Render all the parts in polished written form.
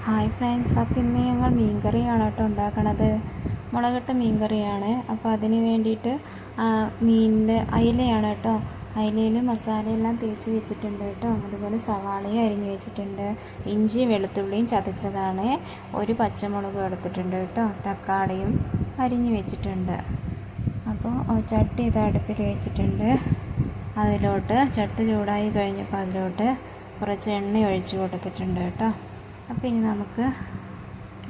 Hi friends, അപ്പോൾ ഇന്ന് ഞങ്ങൾ മീൻകറിയാണ് കേട്ടോ ഉണ്ടാക്കണത്. മുളകിട്ട മീൻകറിയാണ്. അപ്പോൾ അതിന് വേണ്ടിയിട്ട് മീനിൻ്റെ അയിലയാണ് കേട്ടോ. അയിലയിൽ മസാലയെല്ലാം തേച്ച് വെച്ചിട്ടുണ്ട് കേട്ടോ. അതുപോലെ സവാളയും അരിഞ്ഞ് വെച്ചിട്ടുണ്ട്. ഇഞ്ചിയും വെളുത്തുള്ളിയും ചതച്ചതാണ്. ഒരു പച്ചമുളകും എടുത്തിട്ടുണ്ട് കേട്ടോ. തക്കാളിയും അരിഞ്ഞ് വെച്ചിട്ടുണ്ട്. അപ്പോൾ ചട്ടി ഇത് അടുപ്പിൽ വെച്ചിട്ടുണ്ട്. അതിലോട്ട് ചട്ടി ചൂടായി കഴിഞ്ഞപ്പോൾ അതിലോട്ട് കുറച്ച് എണ്ണ ഒഴിച്ച് കൊടുത്തിട്ടുണ്ട് കേട്ടോ. അപ്പോൾ ഇനി നമുക്ക്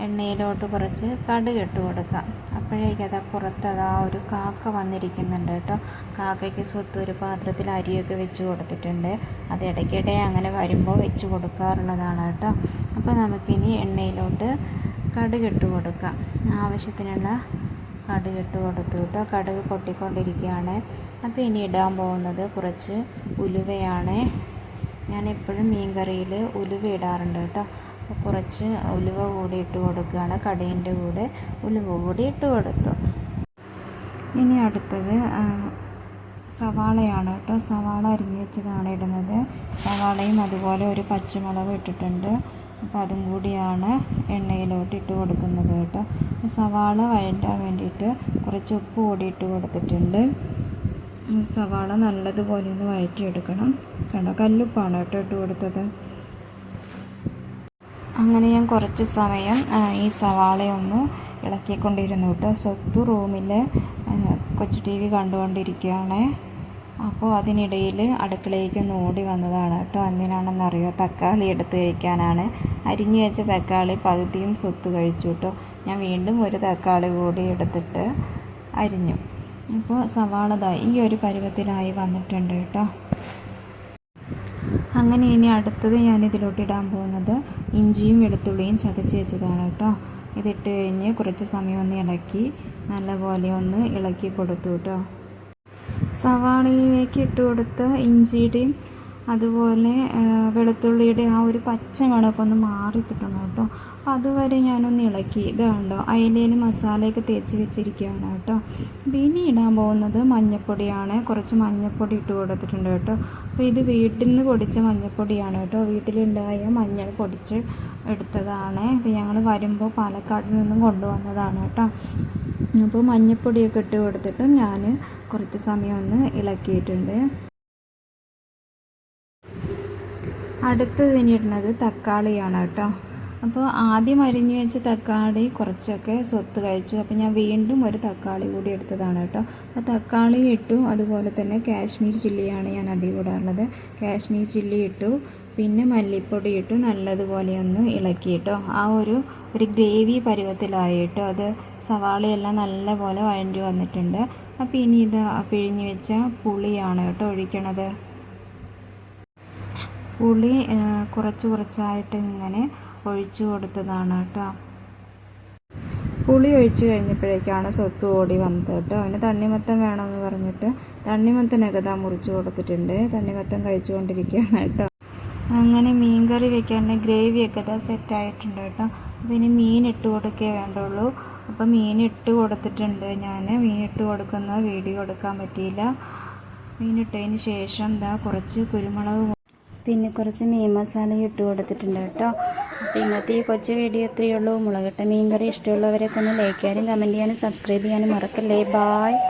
എണ്ണയിലോട്ട് കുറച്ച് കടുക് ഇട്ട് കൊടുക്കാം. അപ്പോഴേക്കത് പുറത്തതാ ഒരു കാക്ക വന്നിരിക്കുന്നുണ്ട് കേട്ടോ. കാക്കയ്ക്ക് സ്വത്ത് ഒരു പാത്രത്തിൽ അരിയൊക്കെ വെച്ച് കൊടുത്തിട്ടുണ്ട്. അത് ഇടയ്ക്കിടെ അങ്ങനെ വരുമ്പോൾ വെച്ച് കൊടുക്കാറുള്ളതാണ് കേട്ടോ. അപ്പോൾ നമുക്കിനി എണ്ണയിലോട്ട് കടുക് ഇട്ട് കൊടുക്കാം. ആവശ്യത്തിനുള്ള കടുക് ഇട്ട് കൊടുത്തു കേട്ടോ. കടുക് പൊട്ടിക്കൊണ്ടിരിക്കുകയാണ്. അപ്പോൾ ഇനി ഇടാൻ പോകുന്നത് കുറച്ച് ഉലുവയാണ്. ഞാൻ എപ്പോഴും മീൻ കറിയിൽ ഉലുവ ഇടാറുണ്ട് കേട്ടോ. കുറച്ച് ഉലുവ കൂടി ഇട്ട് കൊടുക്കുകയാണ്. കടുകിൻ്റെ കൂടെ ഉലുവ കൂടി ഇട്ട് കൊടുത്തു. ഇനി അടുത്തത് സവാളയാണ് കേട്ടോ. സവാള അരിഞ്ഞ് വെച്ചതാണ് ഇടുന്നത്. സവാളയും അതുപോലെ ഒരു പച്ചമുളകും ഇട്ടിട്ടുണ്ട്. അപ്പോൾ അതും കൂടിയാണ് എണ്ണയിലോട്ട് ഇട്ട് കൊടുക്കുന്നത് കേട്ടോ. സവാള വഴറ്റാൻ വേണ്ടിയിട്ട് കുറച്ച് ഉപ്പ് കൂടി ഇട്ട് കൊടുത്തിട്ടുണ്ട്. സവാള നല്ലതുപോലെ ഒന്ന് വഴറ്റിയെടുക്കണം. കണ്ടോ, കല്ലുപ്പാണ് കേട്ടോ ഇട്ട് കൊടുത്തത്. അങ്ങനെ ഞാൻ കുറച്ച് സമയം ഈ സവാളയൊന്ന് ഇളക്കിക്കൊണ്ടിരുന്നു കേട്ടോ. സ്വത്ത് റൂമിൽ കൊച്ചു ടി വി കണ്ടുകൊണ്ടിരിക്കുകയാണ്. അപ്പോൾ അതിനിടയിൽ അടുക്കളയിലേക്ക് ഒന്ന് ഓടി വന്നതാണ് കേട്ടോ. എന്തിനാണെന്നറിയോ, തക്കാളി എടുത്ത് കഴിക്കാനാണ്. അരിഞ്ഞു വെച്ച തക്കാളി പകുതിയും സ്വത്ത് കഴിച്ചു കേട്ടോ. ഞാൻ വീണ്ടും ഒരു തക്കാളി കൂടി എടുത്തിട്ട് അരിഞ്ഞു. ഇപ്പോൾ സവാള ഈ ഒരു പരുവത്തിലായി വന്നിട്ടുണ്ട് കേട്ടോ. അങ്ങനെ ഇനി അടുത്തത് ഞാൻ ഇതിലോട്ട് ഇടാൻ പോകുന്നത് ഇഞ്ചിയും വെളുത്തുള്ളിയും ചതച്ച് വെച്ചതാണ് കേട്ടോ. ഇതിട്ട് കഴിഞ്ഞ് കുറച്ച് സമയം ഒന്ന് ഇളക്കി നല്ലപോലെ ഒന്ന് ഇളക്കി കൊടുത്തു കേട്ടോ. സവാളയിലേക്ക് ഇട്ട് കൊടുത്ത ഇഞ്ചിയുടെയും അതുപോലെ വെളുത്തുള്ളിയുടെ ആ ഒരു പച്ച മണമൊക്കെ ഒന്ന് മാറി കിട്ടണം കേട്ടോ. അതുവരെ ഞാനൊന്ന് ഇളക്കി. ഇത് കണ്ടോ, അയിലയിൽ മസാലയൊക്കെ തേച്ച് വെച്ചിരിക്കുകയാണ് കേട്ടോ. ഇനി ഇടാൻ പോകുന്നത് മഞ്ഞൾപ്പൊടിയാണ്. കുറച്ച് മഞ്ഞൾപ്പൊടി ഇട്ട് കൊടുത്തിട്ടുണ്ട് കേട്ടോ. അപ്പോൾ ഇത് വീട്ടിൽ നിന്ന് പൊടിച്ച മഞ്ഞൾപ്പൊടിയാണ് കേട്ടോ. വീട്ടിലുണ്ടായ മഞ്ഞൾ പൊടിച്ച് എടുത്തതാണ്. ഇത് ഞങ്ങൾ വരുമ്പോൾ പാലക്കാട് നിന്നും കൊണ്ടുവന്നതാണ് കേട്ടോ. അപ്പോൾ മഞ്ഞൾപ്പൊടിയൊക്കെ ഇട്ട് കൊടുത്തിട്ട് ഞാൻ കുറച്ച് സമയം ഒന്ന് ഇളക്കിയിട്ടുണ്ട്. അടുത്തത് ഇനി ഇടുന്നത് തക്കാളിയാണ് കേട്ടോ. അപ്പോൾ ആദ്യം അരിഞ്ഞു വെച്ച തക്കാളി കുറച്ചൊക്കെ സ്വത്ത് കഴിച്ചു. അപ്പോൾ ഞാൻ വീണ്ടും ഒരു തക്കാളി കൂടി എടുത്തതാണ് കേട്ടോ. അപ്പോൾ തക്കാളി ഇട്ടു. അതുപോലെ തന്നെ കാശ്മീർ ചില്ലിയാണ് ഞാൻ അധികം ഇടാറുള്ളത്. കാശ്മീർ ചില്ലി ഇട്ടു. പിന്നെ മല്ലിപ്പൊടി ഇട്ടു. നല്ലതുപോലെ ഒന്ന് ഇളക്കിയിട്ടോ. ആ ഒരു ഗ്രേവി പരുവത്തിലായിട്ടോ. അത് സവാളയെല്ലാം നല്ലപോലെ വഴണ്ടി വന്നിട്ടുണ്ട്. അപ്പോൾ ഇനി ഇത് പിഴിഞ്ഞ് വെച്ച പുളിയാണ് കേട്ടോ ഒഴിക്കണത്. പുളി കുറച്ചായിട്ട് ഇങ്ങനെ ഒഴിച്ചു കൊടുത്തതാണ് കേട്ടോ. പുളി ഒഴിച്ച് കഴിഞ്ഞപ്പോഴേക്കാണ് സ്വത്ത് ഓടി വന്നത് കേട്ടോ. അവന് തണ്ണിമത്തൻ വേണമെന്ന് പറഞ്ഞിട്ട് തണ്ണിമത്തനൊക്കെ മുറിച്ച് കൊടുത്തിട്ടുണ്ട്. തണ്ണിമത്തൻ കഴിച്ചുകൊണ്ടിരിക്കുകയാണ് കേട്ടോ. അങ്ങനെ മീൻ കറി വെക്കാൻ ഗ്രേവിയൊക്കെ സെറ്റായിട്ടുണ്ട് കേട്ടോ. അപ്പോൾ ഇനി മീൻ ഇട്ട് കൊടുക്കേ വേണ്ടുള്ളൂ. അപ്പോൾ മീൻ ഇട്ട് കൊടുത്തിട്ടുണ്ട്. ഞാൻ മീൻ ഇട്ട് കൊടുക്കുന്ന വീഡിയോ എടുക്കാൻ പറ്റിയില്ല. മീനിട്ടതിന് ശേഷം കുറച്ച് കുരുമുളക് പിന്നെ കുറച്ച് മീൻ മസാല ഇട്ട് കൊടുത്തിട്ടുണ്ട് കേട്ടോ. അപ്പോൾ ഇന്നത്തെ ഈ കൊച്ചു വീഡിയോ എത്രയേ ഉള്ളൂ. മുളകിട്ട മീൻ കറി ഇഷ്ടമുള്ളവരൊക്കെ ഒന്ന് ലൈക്ക് ചെയ്യാനും കമൻറ്റ് ചെയ്യാനും സബ്സ്ക്രൈബ് ചെയ്യാനും മറക്കല്ലേ. ബായ്.